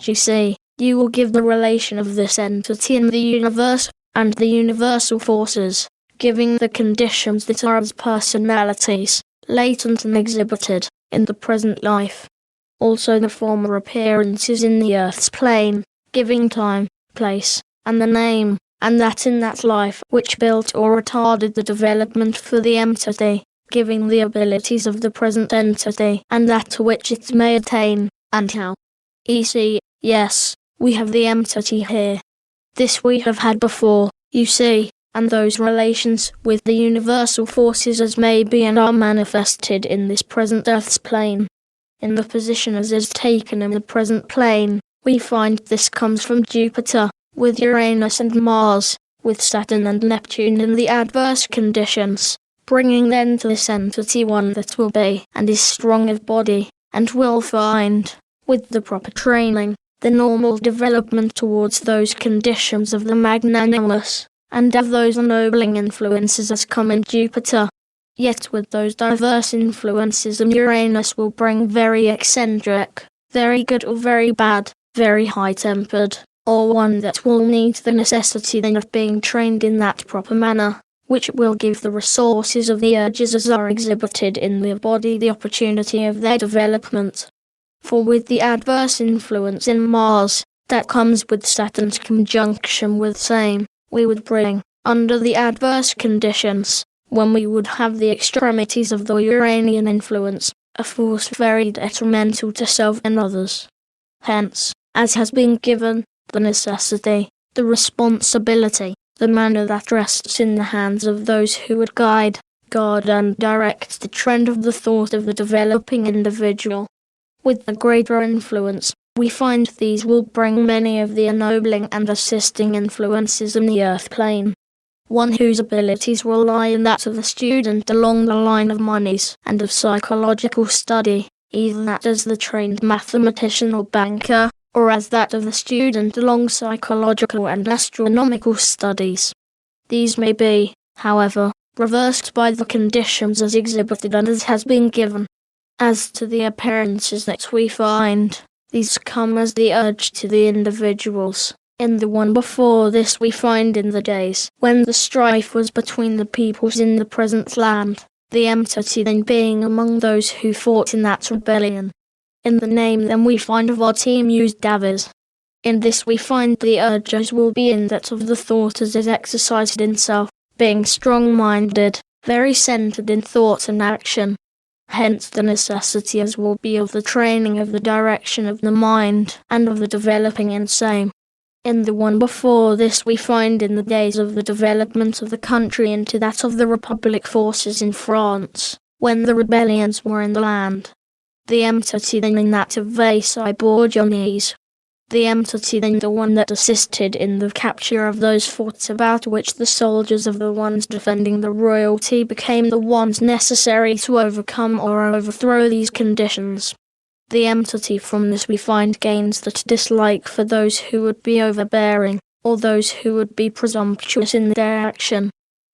GC, you will give the relation of this entity in the universe, and the universal forces, giving the conditions that are as personalities, latent and exhibited, in the present life. Also the former appearances in the Earth's plane, giving time, place, and the name, and that in that life which built or retarded the development for the entity, giving the abilities of the present entity, and that to which it may attain, and how. E.c., yes, we have the entity here. This we have had before, you see, and those relations with the universal forces as may be and are manifested in this present Earth's plane. In the position as is taken in the present plane, we find this comes from Jupiter, with Uranus and Mars, with Saturn and Neptune in the adverse conditions, bringing then to this entity one that will be and is strong of body, and will find, with the proper training, the normal development towards those conditions of the magnanimous, and of those ennobling influences as come in Jupiter. Yet with those diverse influences Uranus will bring very eccentric, very good or very bad, very high-tempered, or one that will need the necessity then of being trained in that proper manner, which will give the resources of the urges as are exhibited in the body the opportunity of their development. For with the adverse influence in Mars, that comes with Saturn's conjunction with same, we would bring, under the adverse conditions, when we would have the extremities of the Uranian influence, a force very detrimental to self and others. Hence, as has been given, the necessity, the responsibility, the manner that rests in the hands of those who would guide, guard and direct the trend of the thought of the developing individual. With the greater influence, we find these will bring many of the ennobling and assisting influences in the earth plane. One whose abilities will lie in that of the student along the line of monies and of psychological study, either that as the trained mathematician or banker, or as that of the student along psychological and astronomical studies. These may be, however, reversed by the conditions as exhibited and as has been given. As to the appearances that we find, these come as the urge to the individuals. In the one before this we find in the days when the strife was between the peoples in the present land, the entity then being among those who fought in that rebellion. In the name then we find of our team used Davies. In this we find the urge as will be in that of the thought as is exercised in self, being strong-minded, very centered in thought and action. Hence the necessity as will be of the training of the direction of the mind, and of the developing in same. In the one before this we find in the days of the development of the country into that of the Republic forces in France, when the rebellions were in the land. The entity then in that of Versailles Bourgeois. The entity then the one that assisted in the capture of those forts about which the soldiers of the ones defending the royalty became the ones necessary to overcome or overthrow these conditions. The entity from this we find gains that dislike for those who would be overbearing, or those who would be presumptuous in their action.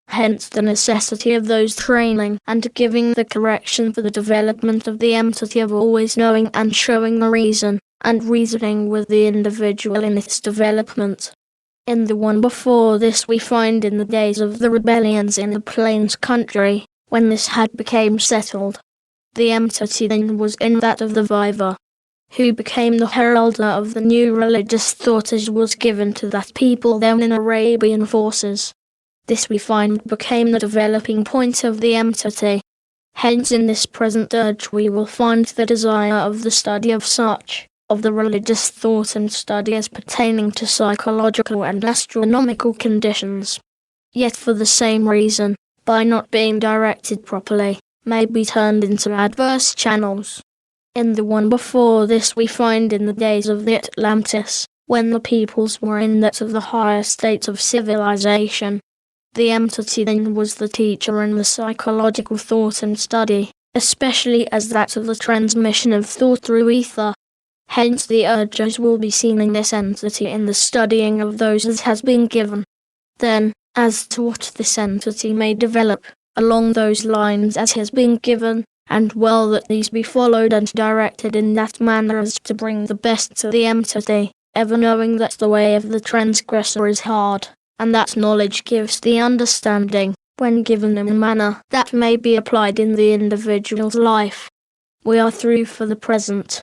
Hence the necessity of those training and giving the correction for the development of the entity of always knowing and showing the reason, and reasoning with the individual in its development. In the one before this we find in the days of the rebellions in the plains country, when this had became settled. The entity then was in that of the Viva, who became the heralder of the new religious thought as was given to that people then in Arabian forces. This we find became the developing point of the entity. Hence in this present urge we will find the desire of the study of such, of the religious thought and study as pertaining to psychological and astronomical conditions. Yet for the same reason, by not being directed properly, may be turned into adverse channels. In the one before this we find in the days of the Atlantis, when the peoples were in that of the higher states of civilization. The entity then was the teacher in the psychological thought and study, especially as that of the transmission of thought through ether. Hence the urges will be seen in this entity in the studying of those as has been given. Then, as to what this entity may develop, along those lines as has been given, and well that these be followed and directed in that manner as to bring the best to the entity, ever knowing that the way of the transgressor is hard, and that knowledge gives the understanding, when given in a manner that may be applied in the individual's life. We are through for the present.